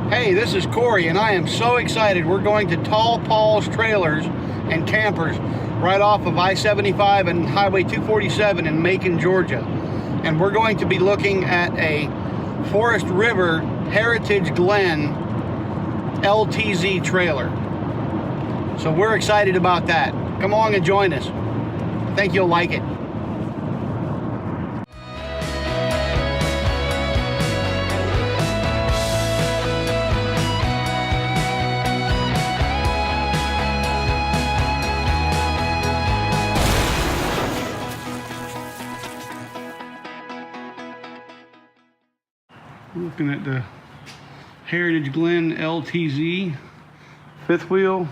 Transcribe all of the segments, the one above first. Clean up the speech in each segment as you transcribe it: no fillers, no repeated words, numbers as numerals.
Hey, this is Corey, and I am so excited. We're going to Tall Paul's Trailers and Campers right off of I-75 and Highway 247 in Macon, Georgia. And we're going to be looking at a River Heritage Glen LTZ trailer. So we're excited about that. Come along and join us. I think you'll like it. Looking at the Heritage Glen LTZ fifth wheel.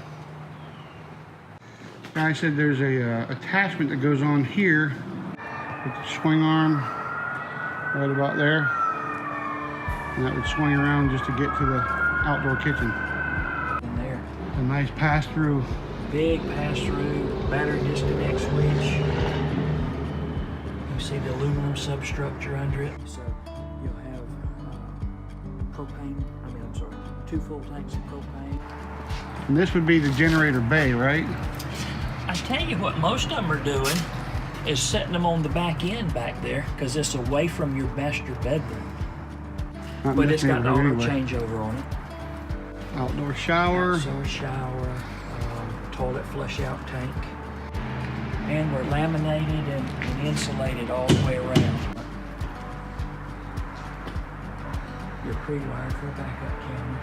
Guy said there's a attachment that goes on here with the swing arm right about there, and that would swing around just to get to the outdoor kitchen. In there, a nice pass-through. big pass-through battery disconnect switch. You see the aluminum substructure under it. So you'll have I'm sorry, 2 full tanks of propane. And this would be the generator bay, right? I tell you what most of them are doing is setting them on the back end back there because it's away from your master bedroom. But it's got an auto changeover on it. Outdoor shower. Toilet flush out tank. And we're laminated and insulated all the way around. You're pre-wired for a backup camera.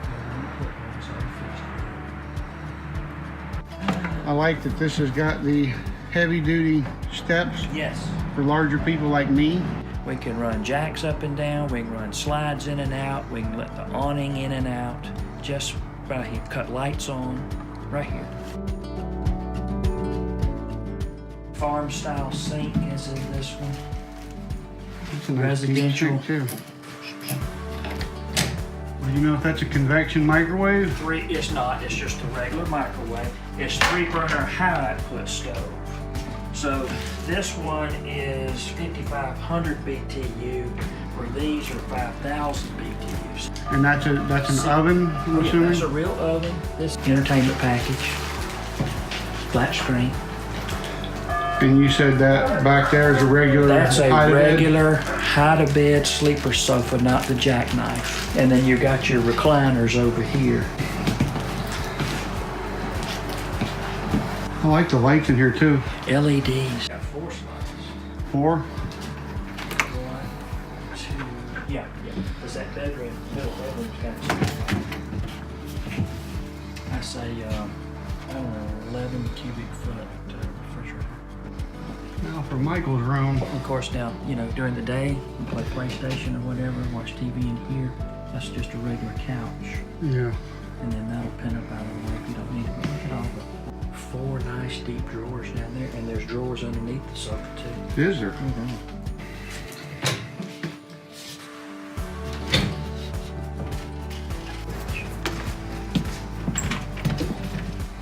I like that this has got the heavy-duty steps. Yes. For larger people like me. We can run jacks up and down. We can run slides in and out. We can let the awning in and out. Just right here. Cut lights on. Right here. Farm-style sink is in this one. It's a nice residential too. Well, you know if that's a convection microwave? It's not. It's just a regular microwave. It's 3-burner high output stove. So this one is 5,500 BTU, where these are 5,000 BTUs. And that's an oven, I'm assuming? That's a real oven. This entertainment package, flat screen. And you said that back there is a regular That's a regular hide-a-bed sleeper sofa, not the jackknife. And then you got your recliners over here. I like the lights in here too. LEDs. Got 4 slots. 4? 1, 2, yeah. Because that bedroom, middle bedroom's got, I say, I don't know, 11 cubic foot refrigerator. Now for Michael's room. Of course, now, you know, during the day, you play PlayStation or whatever, watch TV in here. That's just a regular couch. Yeah. And then that'll pin up out of the way if you don't need it. Look at all the 4 nice deep drawers down there, and there's drawers underneath the sofa too. Is there?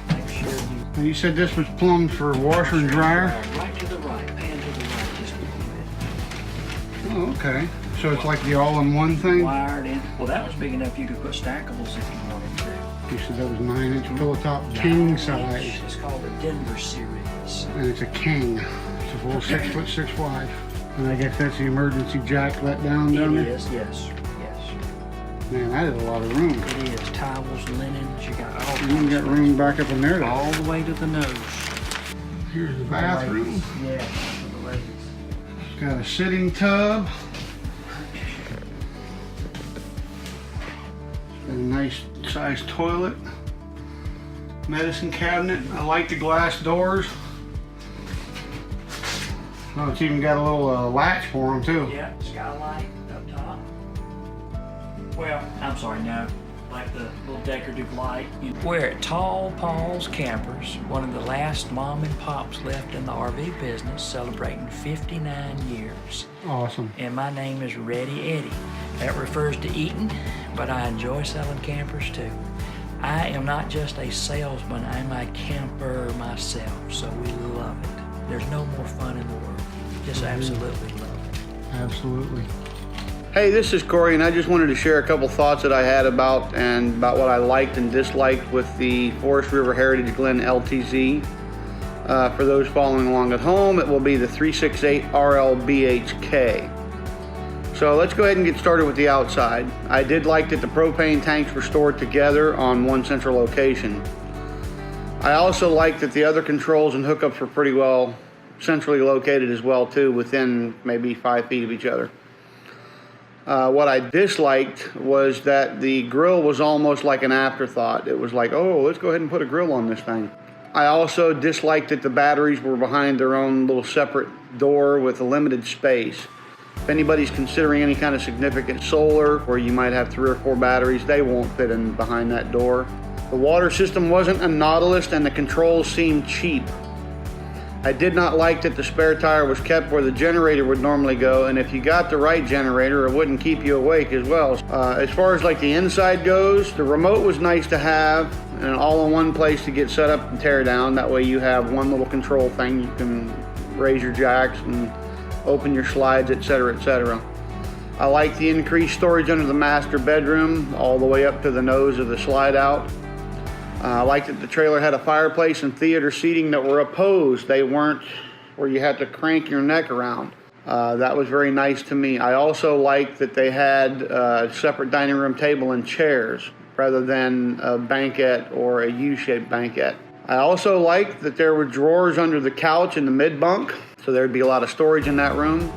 Make sure you... And you said this was plumbed for washer and dryer? Right to the right, pan to the right, just a little bit. Oh, okay. So it's like the all-in-one thing? Wired in. Well, that was big enough you could put stackables if you wanted to. You said that was 9-inch pillow top, king size. It's called the Denver series. And it's a king. It's a full 6 foot 6 wide. And I guess that's the emergency jack let down there? It is, yes. Man, that is a lot of room. It is. Towels, linens, you got all You even got room back up in there. all the way to the nose. Here's the bathroom. Yeah, for the ladies. It's got a sitting tub. And a nice sized toilet. Medicine cabinet. I like the glass doors. Oh, it's even got a little latch for them too. Yeah, skylight up top. Well, I'm sorry, no. Like the little decorative light. We're at Tall Paul's Campers, one of the last mom and pops left in the RV business, celebrating 59 years. Awesome. And my name is Ready Eddie. That refers to eating, but I enjoy selling campers too. I am not just a salesman, I'm a camper myself, so we love it. There's no more fun in the world. Just absolutely love it. Absolutely. Hey, this is Corey, and I just wanted to share a couple thoughts that I had about what I liked and disliked with the Forest River Heritage Glen LTZ. For those following along at home, it will be the 368RLBHK. So let's go ahead and get started with the outside. I did like that the propane tanks were stored together on one central location. I also like that the other controls and hookups were pretty well centrally located as well too, within maybe 5 feet of each other. What I disliked was that the grill was almost like an afterthought. It was like, oh, let's go ahead and put a grill on this thing. I also disliked that the batteries were behind their own little separate door with a limited space. If anybody's considering any kind of significant solar where you might have 3 or 4 batteries, they won't fit in behind that door. The water system wasn't a Nautilus and the controls seemed cheap. I did not like that the spare tire was kept where the generator would normally go, and if you got the right generator, it wouldn't keep you awake as well. As far as like the inside goes, the remote was nice to have and all in one place to get set up and tear down. That way you have one little control thing. You can raise your jacks and open your slides, etc., etc. I like the increased storage under the master bedroom all the way up to the nose of the slide out. I liked that the trailer had a fireplace and theater seating that were opposed. They weren't where you had to crank your neck around. That was very nice to me. I also liked that they had a separate dining room table and chairs rather than a banquette or a U-shaped banquette. I also liked that there were drawers under the couch in the mid-bunk, so there'd be a lot of storage in that room.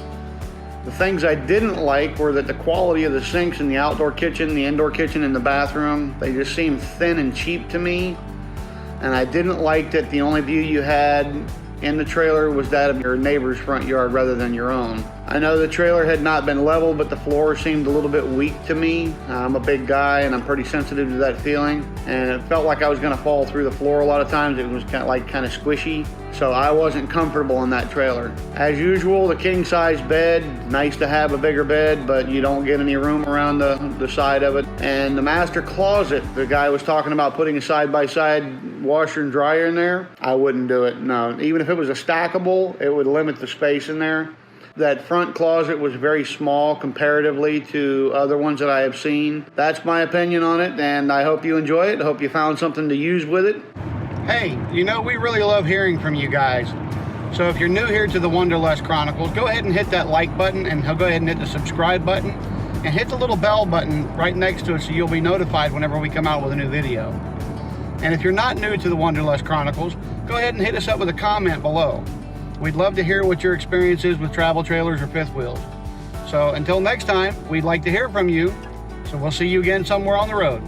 The things I didn't like were that the quality of the sinks in the outdoor kitchen, the indoor kitchen, and the bathroom, they just seemed thin and cheap to me. And I didn't like that the only view you had in the trailer was that of your neighbor's front yard rather than your own. I know the trailer had not been leveled, but the floor seemed a little bit weak to me. I'm a big guy and I'm pretty sensitive to that feeling. And it felt like I was gonna fall through the floor a lot of times. It was kind of squishy. So I wasn't comfortable in that trailer. As usual, the king size bed, nice to have a bigger bed, but you don't get any room around the side of it. And the master closet, the guy was talking about putting a side-by-side washer and dryer in there. I wouldn't do it, no. Even if it was a stackable, it would limit the space in there. That front closet was very small comparatively to other ones that I have seen. That's my opinion on it, and I hope you enjoy it. I hope you found something to use with it. Hey, you know, we really love hearing from you guys. So if you're new here to the Wanderlust Chronicles, go ahead and hit that like button, and go ahead and hit the subscribe button, and hit the little bell button right next to it so you'll be notified whenever we come out with a new video. And if you're not new to the Wanderlust Chronicles, go ahead and hit us up with a comment below. We'd love to hear what your experience is with travel trailers or fifth wheels. So until next time, we'd like to hear from you. So we'll see you again somewhere on the road.